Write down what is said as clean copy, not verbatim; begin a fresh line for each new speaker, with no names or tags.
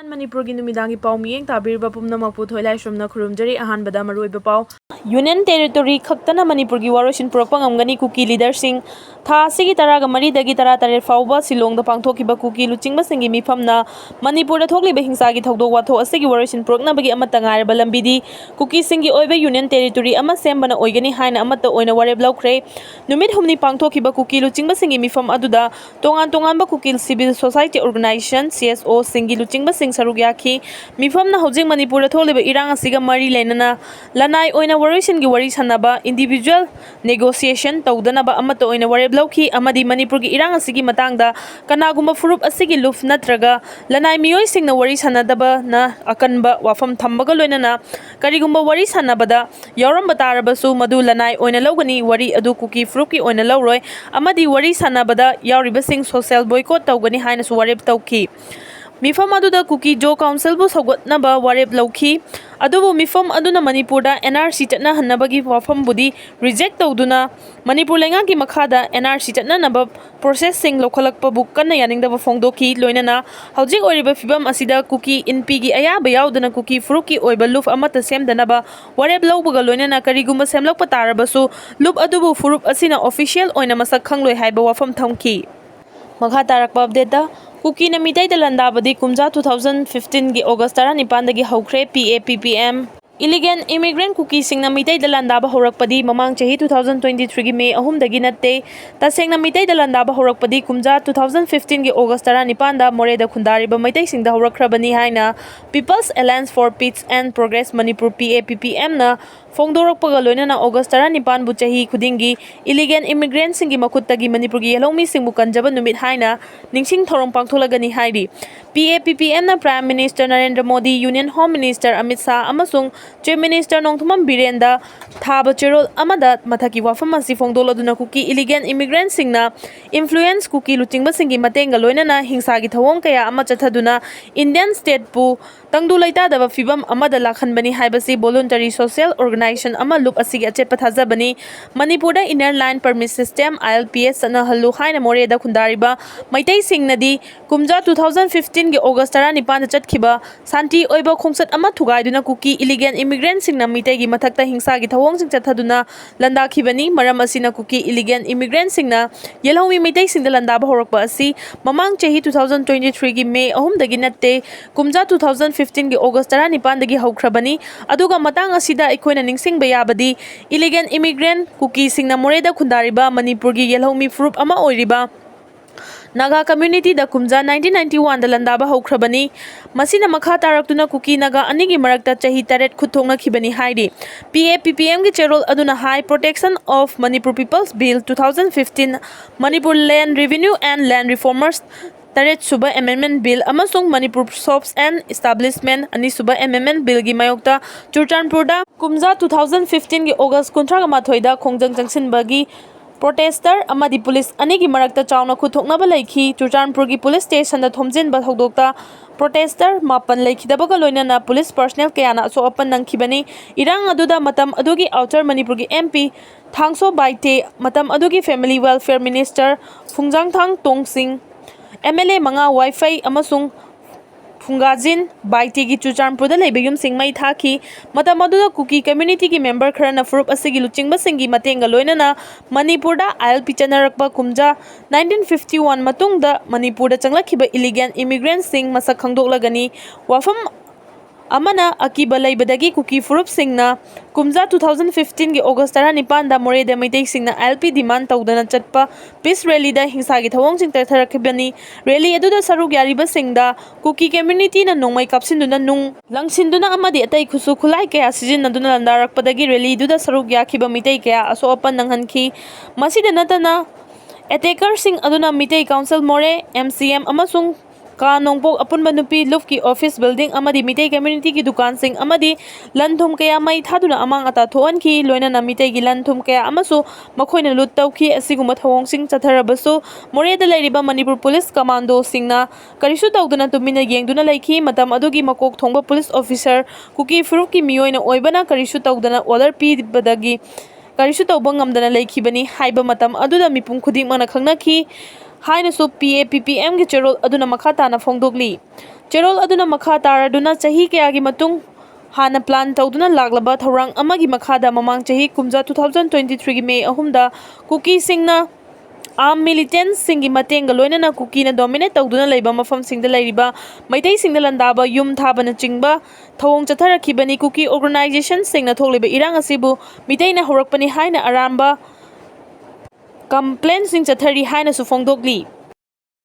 Manipur gi numidangi pau miyeng tabirba pumnamak pu thoilai shromna khurumjari ahanbada maruiba pau Union Territory Khaktana Manipur gi Waroisin PURAKPA NGAMGANI Kuki leader sing tha sigi taraga mari dagi tara tare fauba Silong da pangthokiba Kuki luchingba singi mifamna Manipur da thokliba hingsa gi thodok watho asigi Waroisin PURAKNA bagi amata ngairba lambidi Kukisingi oiba Union Territory ama sembana oigani haina amata oina wareb laukhre numit humni pangthokiba Kuki luchingba singi mifam aduda tongan ba Kuki Civil Society Organization CSO singi luchingba saruk yaki mifamna hojing Manipur da tholiba irang asiga mari lenana lanai oina Waroisin gi wari sanaba individual negotiation tawdanaba amata oina wareb lauki amadi Manipur gi irang asigi matangda kanagumba furup asigi luf natraga lanai miyoi singna wari sanadaba na akanba wafam thambaga loinana karigumba wari sanabada yauramba tarabasu madu lanai oina lawgani wari adu Kuki furup ki oina lawroi amadi wari sanabada yauriba sing social boycott tawgani haina su wareb tawki Mifam aduda Kuki Jo Council bu sogatnaba wareb lauki adubu mifam aduna Manipur da NRC chatna hannabagi wafam budi reject tawduna Manipur lenga gi makhada NRC chatna naba processing lokhalakpa bu kanna yaningdaba phongdoki loinana hojik oriba fibam asida Kuki inpi gi ayaba yaudana Kuki furuki oiba luf amata semdanaba wareb lawbaga loinana karigumba semlakpa tarabasu lup adubu furup asina official oina masak khangloi haiba wafam thamki makha tarakpa update da Kuki na mitai da landabadi kumja 2015 gi August 19 dagi haukhre PAPPM Illegal immigrant Kukising na mitai da landaba horakpadi mamang chahi 2023 gi May 3 dagi natte taseng na mitai da landaba horakpadi kumja 2015 gi August 19 da more da khundariba mitai sing da horakrabani haina People's Alliance for Peace and Progress Manipur PAPPM na Fongdorokpaga loinana August 19 bu chahi khudingi illegal immigrant singi makuttagi Manipur gi yelongmi singbu kanjaba numit haina ningsing thorong pangtholagani hairi PAPPM na Prime Minister Narendra Modi Union Home Minister Amit Shah amasung Chief Minister Nongthumam Birenda thaba cherol amada mathaki wafam asi fongdoladuna Kuki illegal immigrant singna influence Kuki luchingba singi matenga loinana hingsa gi thawong kaya ama chathaduna Indian state pu tangdu laita daba fibam amada lakhanbani haibasi voluntary social organization ama lup asigi achetpa thajabani Manipurda inner line permit system ILPS sana hallu haina more da khundariba maitai singnadi kumja 2015 gi August 19 da chatkhiba santi oiba khongsat ama thugaiduna Kuki illegal immigrant singna mitai gi mathakta hingsa gi thawong sing chathaduna landa khibani maram asina Kuki illegal immigrant singna yelhomi mitai singda landa ba horakpa asi mamang chahi 2023 gi May 3 dagi natte kumja 2015 gi August 19 dagi haukrabani aduga matang asida ikoina ningsing bayabadi illegal immigrant Kuki singna moreda khundariba Manipur gi yelhomi furup ama oiriba Naga community da kumja 1991 da landaba haukrabani masina makha taraktuna Kuki Naga anigi marakta chahi taret khuthongna khibani hairi PAPPM gi cherol aduna High Protection of Manipur People's Bill 2015 Manipur Land Revenue and Land Reformers Taret Suba Amendment Bill amasung Manipur Shops and Establishment ani Suba Amendment Bill gi mayokta Churchanpurda kumja 2015 gi August 19 da khongjang changsinbagi protester amadi police anigi marakta chawna khuthoknaba laikhi Churchanpur gi police station da thomjinba thodokta protester mapan laikhidabaga loinana police personnel kayana so apan nangkhibani irang aduda matam adugi outer Manipur gi MP Thangso Baite matam adugi family welfare minister Fungjangthang Tongsing MLA manga wifi amasung Fungajin Baiti gi Churchanpur da leiba yum singmai thaki matam aduda Kuki community gi member kharana furup asigi luchingba singi matenga loinana Manipur da ILP chanarakpa kumja 1951 matungda Manipur da changlakhiba illegal immigrants sing masak khangdoklagani wafam amana akiba leibadagi Kuki furup singna kumja 2015 gi August 19 da more da maitai singna ILP demand tawdana chatpa peace rally da hingsa gi thawong sing tartharakibani rally aduda saruk yariba singda Kuki community na nongmai kapsinduna nung langsinduna amadi atai khusu khulai kaya sijinnaduna landarakpadagi rally duda saruk yakhiba mitai kaya aso apan nanghanki masida natana attacker sing aduna mitai council more MCM amasung ka nongpok apunba nupi lufki office building amadi mitai community ki dukan sing amadi lanthum kaya mai thaduna amang ata thoan ki loina na mitai gi lanthum kaya amasu makhoina lut tawki asiguma thawong sing chatharabasu more da lairiba Manipur police commando singna karisu tawduna tumina yengduna laikhi matam adugi makok thongba police officer Kuki furup ki miyoina oibana karisu tawdana order pi badagi karisu tawba ngamdana laikhibani haiba matam aduda mipum khuding mana khangnakhi haina so PAPPM gi cherol aduna makha tana phongdogli ꯆꯦꯔꯣꯜ ꯑꯗꯨꯅ ꯃꯈꯥ ꯇꯥꯔꯗꯨꯅ ꯆꯍꯤ ꯀꯌꯥꯒꯤ ꯃꯇꯨꯡ ꯍꯥꯟꯅ plan ꯇꯧꯗꯨꯅ ꯂꯥꯛꯂꯕ ꯊꯧꯔꯥꯡ ꯑꯃꯒꯤ ꯃꯈꯥꯗ ꯃꯃꯥꯡ ꯆꯍꯤ ꯀꯨꯝꯖꯥ 2023ꯒꯤ ꯃꯦ 3ꯗ ꯀꯨꯀꯤꯁꯤꯡꯅ आर्म मिलिटेंट्ससिंगी मतेंगा लोइनना कुकीना डोमिनेट तौदुना लेबा मफमसिंगदा लेरिबा मैतैसिंगदा लंदाबा युम थाबना चिंगबा थवोंग चथरखिबनी कुकी ऑर्गेनाइजेशन सिंगना थोकलेबा इरांग असिबु मितैना होरकपनी हाइना अरांबा कंप्लेन सिंग चथरी हाइना सु फोंदोकली